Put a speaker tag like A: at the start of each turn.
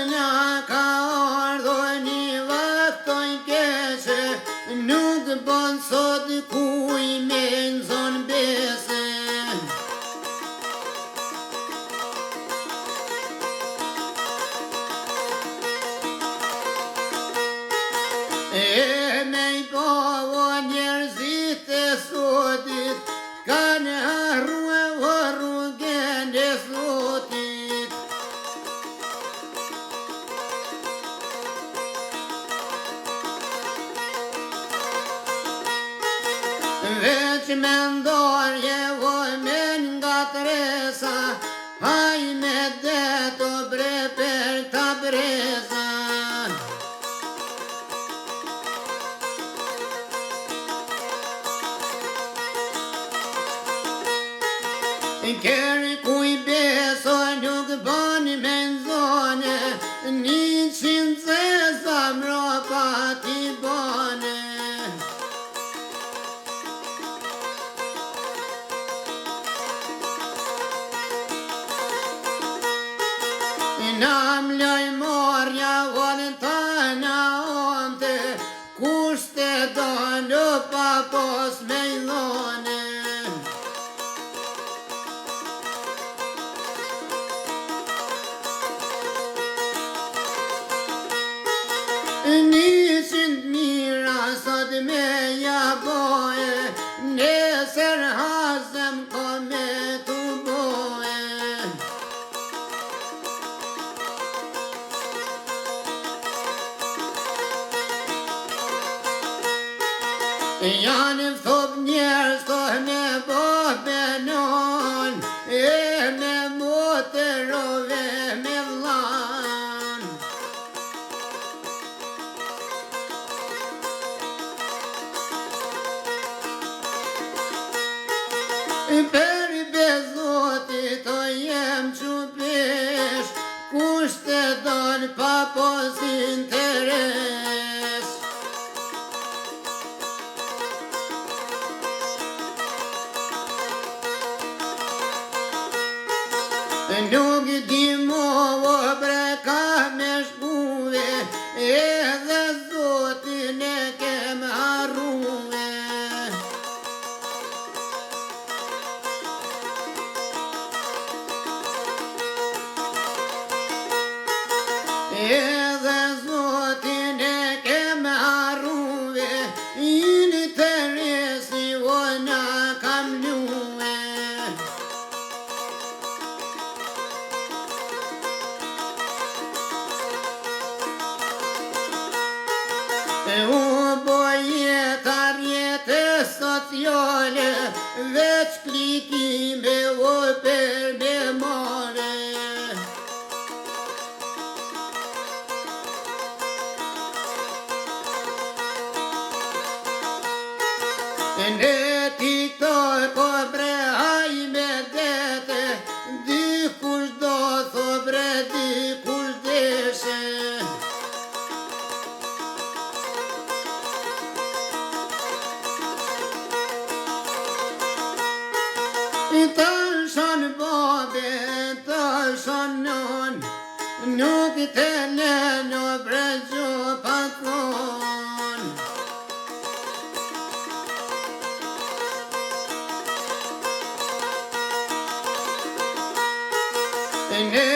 A: Nga ka ardhur një vaktoj keqe, nuk bon sot kuj me nxon bese. Me I povo njerëzit e sotit, kanë harrue rrugën e Zotit. Veç me ndorje vojmen nga tresa, haj me deto bre per ta breza. Keri kuj beso nuk bon me nxone, 100 zeza mropa ti bone. Nam loj morja volën ta na onte, kushte donë pa pos me I dhone. Niqin mira sot me jaboje, nesër hazem ko me tu boje. Janë thop njerës to me bo benon, me moterove me vlan. Per bezotit to jem qupesh, kushte don pa pos interes. Nuk di movo bre ka me shkuve, edhe Zotin e kem harruve. Edhe Zotin e kem harruve, inë të resi vona kam luve. U bojeta rjetë sociale, veç klikime o per memore. Në TikTok o bre haj me dete, dikush do tho bre dikush deshe. Tashon babe, tashon non, nuk të leno bre gjo patron. Në